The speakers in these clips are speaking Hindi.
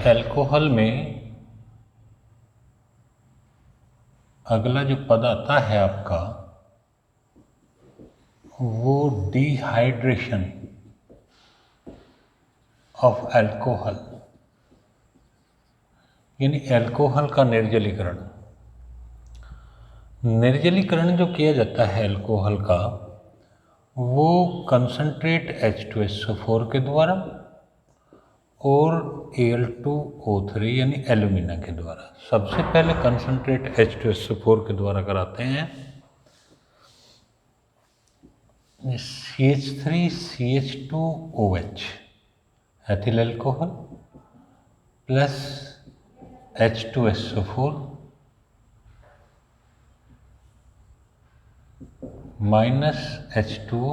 एल्कोहल में अगला जो पद आता है आपका वो डिहाइड्रेशन ऑफ एल्कोहल, यानी एल्कोहल का निर्जलीकरण। निर्जलीकरण जो किया जाता है एल्कोहल का वो कंसंट्रेट H2SO4 के द्वारा और Al2O3 यानी एल्यूमिना के द्वारा। सबसे पहले कंसंट्रेट H2SO4 के द्वारा कराते हैं। CH3CH2OH ethyl alcohol plus H2SO4 minus H2O,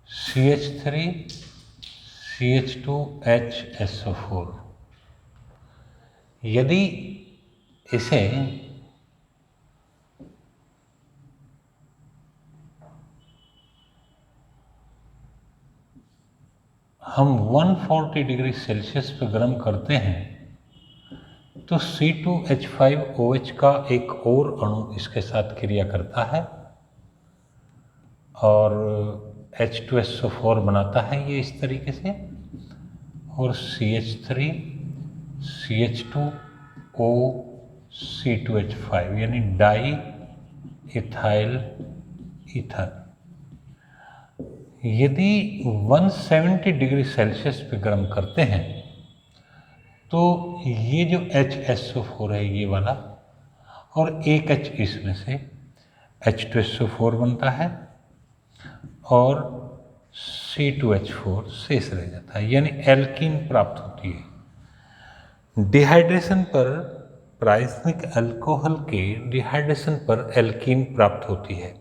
CH3CH2HSO4। यदि इसे हम 140 डिग्री सेल्सियस पर गर्म करते हैं तो C2H5OH का एक और अणु इसके साथ क्रिया करता है और H2SO4 बनाता है ये इस तरीके से, और CH3CH2O C2H5 यानी डाई इथाइल ईथर। यदि 170 डिग्री सेल्सियस पे गर्म करते हैं तो ये जो HSO4 है ये वाला और एक H इसमें से H2SO4 बनता है और C2H4 शेष रह जाता है, यानी एल्कीन प्राप्त होती है। डिहाइड्रेशन पर प्राइमरी अल्कोहल के डिहाइड्रेशन पर एल्कीन प्राप्त होती है।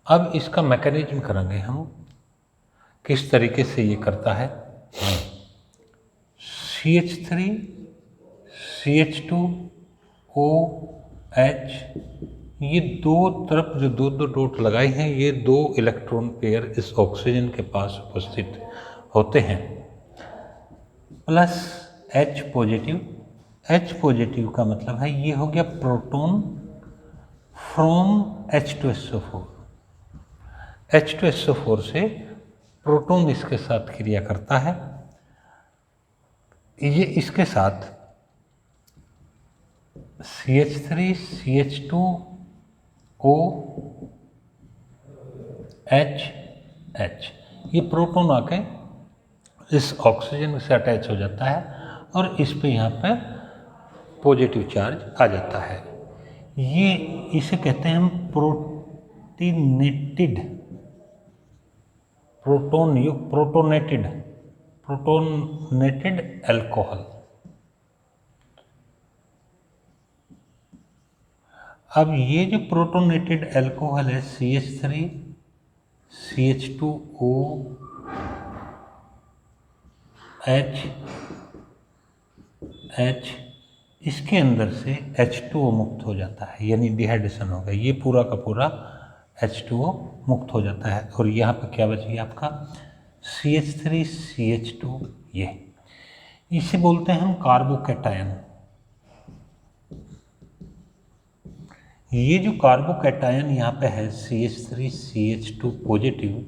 अब इसका मैकेनिज्म करेंगे हम, किस तरीके से ये करता है। CH3CH2OH ये दो तरफ जो दो दो डॉट लगाए हैं ये दो इलेक्ट्रॉन पेयर इस ऑक्सीजन के पास उपस्थित होते हैं, plus H positive. H positive का मतलब है ये हो गया प्रोटॉन फ्रॉम H2SO4। H2SO4 से प्रोटॉन इसके साथ क्रिया करता है, ये इसके साथ CH3CH2OH ये प्रोटॉन आके इस ऑक्सीजन से अटैच हो जाता है और इस पे यहाँ पे पॉजिटिव चार्ज आ जाता है। ये इसे कहते हैं हम प्रोटोनेटेड एल्कोहल। अब ये जो प्रोटोनेटेड एल्कोहल है CH3CH2OH इसके अंदर से H2O मुक्त हो जाता है, यानी डिहाइड्रेशन हो गया, ये पूरा का पूरा H2O मुक्त हो जाता है और यहाँ पे क्या बच गया आपका CH3CH2। ये इसे बोलते हैं हम कार्बोकैटायन। ये जो कार्बोकैटायन यहाँ पे है CH3CH2 पॉजिटिव,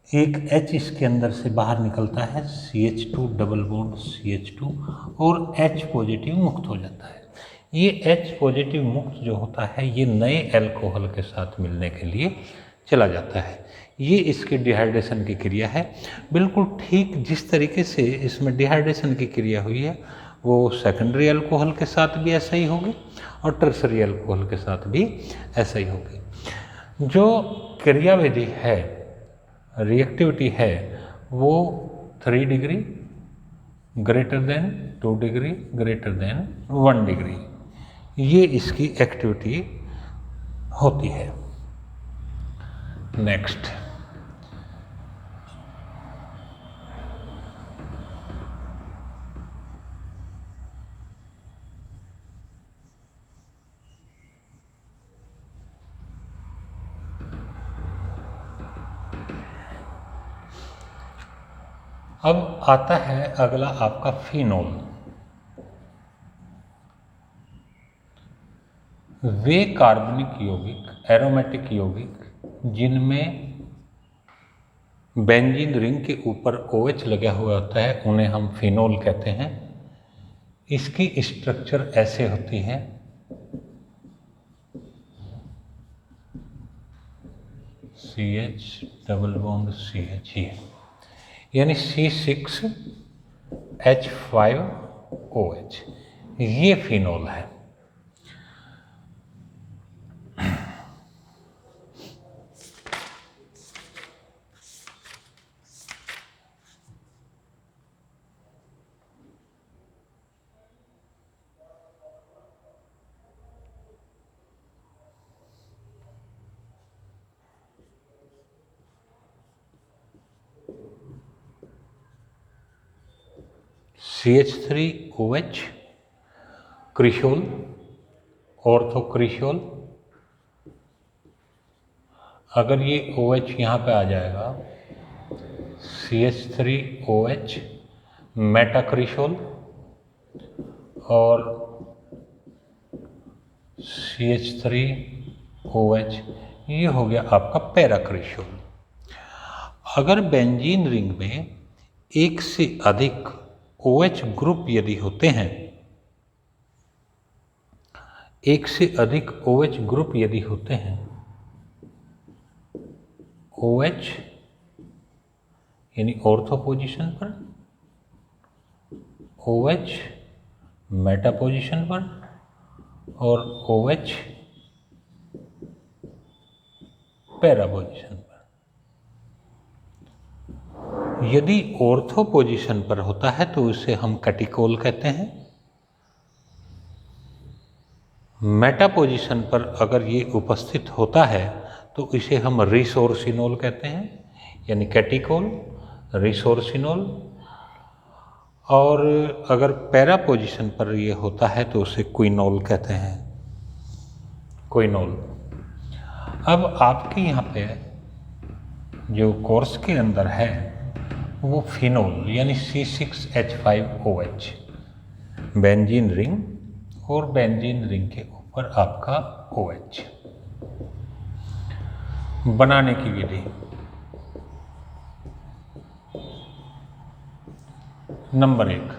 एक H इसके अंदर से बाहर निकलता है CH2 डबल बॉन्ड CH2 और H पॉजिटिव मुक्त हो जाता है। ये H पॉजिटिव मुक्त जो होता है ये नए एल्कोहल के साथ मिलने के लिए चला जाता है। ये इसकी डिहाइड्रेशन की क्रिया है। बिल्कुल ठीक जिस तरीके से इसमें डिहाइड्रेशन की क्रिया हुई है वो सेकेंडरी अल्कोहल के साथ भी ऐसा ही होगी और टर्सरी अल्कोहल के साथ भी ऐसा ही होगी। जो क्रियाविधि है, रिएक्टिविटी है, वो 3 degree greater than 2 degree greater than 1 degree, ये इसकी एक्टिविटी होती है। नेक्स्ट, अब आता है अगला आपका फिनोल। वे कार्बनिक यौगिक, एरोमेटिक यौगिक जिनमें बेंजीन रिंग के ऊपर OH लगा हुआ होता है, उन्हें हम फिनोल कहते हैं। इसकी स्ट्रक्चर ऐसे होती है, CH डबल बॉन्ड CH, यानी C6H5OH, ये फिनोल है। CH3OH क्रिशोल, ऑर्थोक्रिशोल। अगर ये OH यहाँ पे आ जाएगा, CH3OH मेटाक्रिशोल, और CH3OH ये हो गया आपका पैराक्रिशोल। अगर बेंजीन रिंग में एक से अधिक OH ग्रुप यदि होते हैं, एक से अधिक OH ग्रुप यदि होते हैं, OH यानी ऑर्थो पोजीशन पर, OH मेटा पोजीशन पर, और OH पैरा पोजीशन पर। यदि ऑर्थो पोजीशन पर होता है तो इसे हम कैटिकोल कहते हैं। मेटा पोजीशन पर अगर ये उपस्थित होता है तो इसे हम रिसोर्सिनोल कहते हैं, यानी कैटिकोल, रिसोर्सिनोल। और अगर पैरा पोजीशन पर ये होता है तो उसे क्विनोल कहते हैं, क्विनोल। अब आपके यहाँ पे जो कोर्स के अंदर है वो फिनोल यानी C6H5OH, बेंजीन रिंग और बेंजीन रिंग के ऊपर आपका OH। बनाने की विधि, नंबर 1,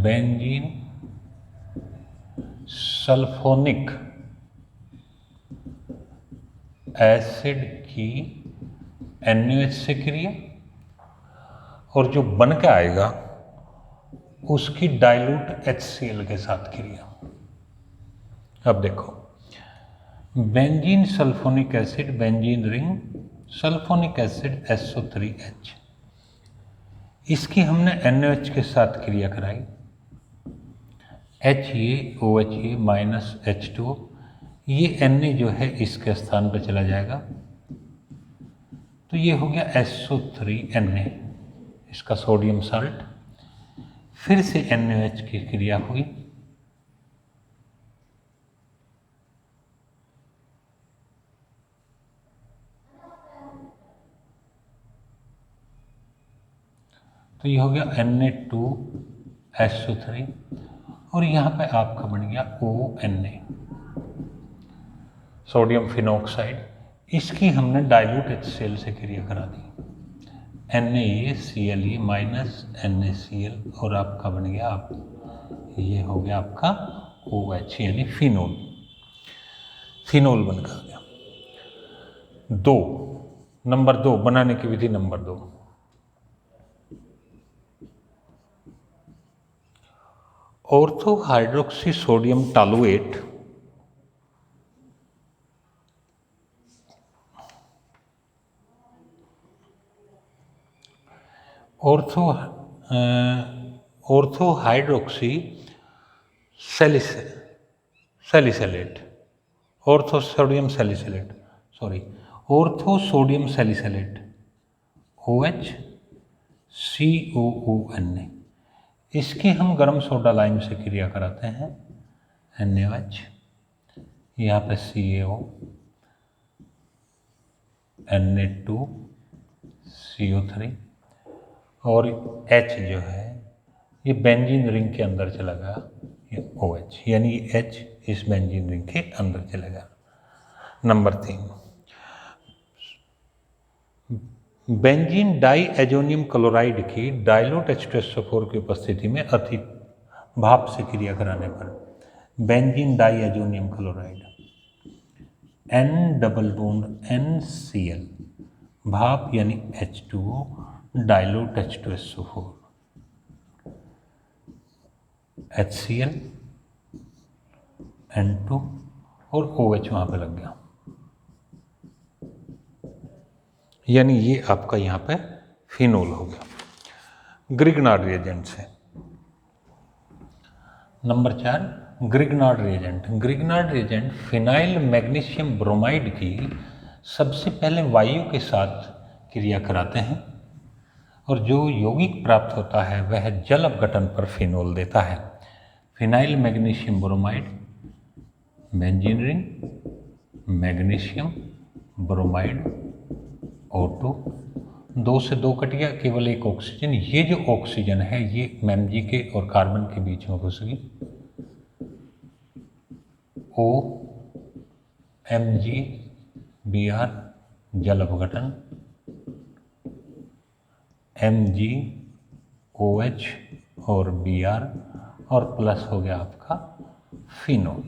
बेंजीन सल्फोनिक एसिड की NaOH से क्रिया, और जो बन के आएगा उसकी डाइल्यूट HCl के साथ क्रिया। अब देखो, benzene sulphonic acid, benzene ring, sulphonic acid SO3H, इसकी हमने NaOH के साथ क्रिया कराई, HAOHA माइनस H2, ये Na जो है इसके स्थान पर चला जाएगा, तो ये हो गया SO3Na, इसका सोडियम साल्ट। फिर से NaOH की क्रिया हुई, तो ये हो गया Na2SO3, और यहाँ पे आपका बन गया ONA, सोडियम फिनॉक्साइड। इसकी हमने डाइल्यूट HCl से क्रिया करा दी, NaCl माइनस NaCl, और आपका बन गया ये हो गया आपका OH यानी फिनोल, फिनोल बनकर गया। नंबर 2 बनाने की विधि, number 2, ortho hydroxy sodium toluate ortho hydroxy salicylate, ortho sodium salicylate, ortho sodium salicylate, OH COONA, इसकी हम गर्म सोडा लाइम से क्रिया कराते हैं, NaOH, यहाँ पे CaO, Na2CO3 और H जो है ये बेंजीन रिंग के अंदर चला गया, ये OH, यानी ये H इस बेंजीन रिंग के अंदर चला गया। Number 3, benzene diazonium chloride की डाइल्यूट H2SO4 की उपस्थिति में अति भाप से क्रिया कराने पर benzene diazonium chloride N double bond NCl भाप यानी H2O dilute H2SO4 HCl N2 और OH वहाँ पे लग गया, यानी ये आपका यहाँ पे फिनोल हो गया ग्रिग्नार्ड रिएजेंट से। Number 4, Grignard reagent. Grignard reagent phenyl magnesium bromide की सबसे पहले वायु के साथ क्रिया कराते हैं और जो यौगिक प्राप्त होता है वह जल अपघटन पर फिनोल देता है। Phenyl magnesium bromide, benzene ring, magnesium bromide O2, 2 से 2 कट गया, केवल एक ऑक्सीजन। ये जो ऑक्सीजन है ये MgK और कार्बन के बीच में घुस गई, O MgBr जल अपघटन, MgOH और Br और प्लस हो गया आपका फिनोल।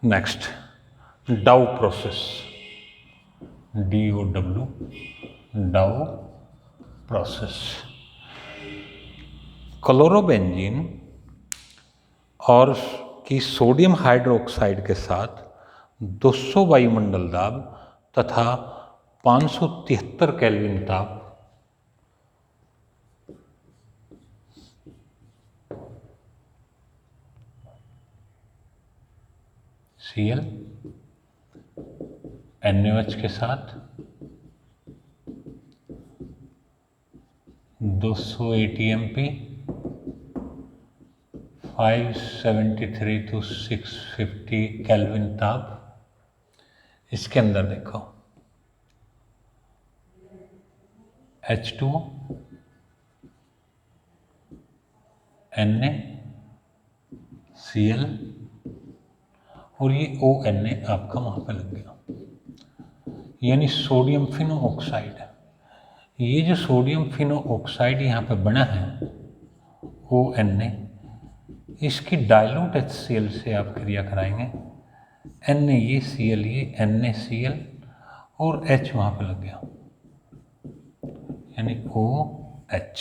नेक्स्ट, डाउ प्रोसेस, DOW, डाउ प्रोसेस। क्लोरोबेंजीन और की सोडियम हाइड्रोक्साइड के साथ 200 वायुमंडल दाब तथा 573 केल्विन ताप Cl NaOH के साथ 200 ATMP 573 to 650 केल्विन ताप। इसके अंदर देखो H2O, NaCl और ये ONa आपका वहाँ पे लग गया, यानी सोडियम फिनो ऑक्साइड। ये जो सोडियम फिनो ऑक्साइड यहाँ पे बना है ONa, इसकी डाइल्यूट HCl से आप क्रिया कराएंगे, Na ये Cl ये NaCl और H वहाँ पे लग गया, यानी OH,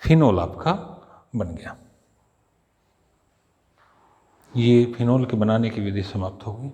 फिनोल आपका बन गया। ये फिनोल के बनाने की विधि समाप्त हो गई।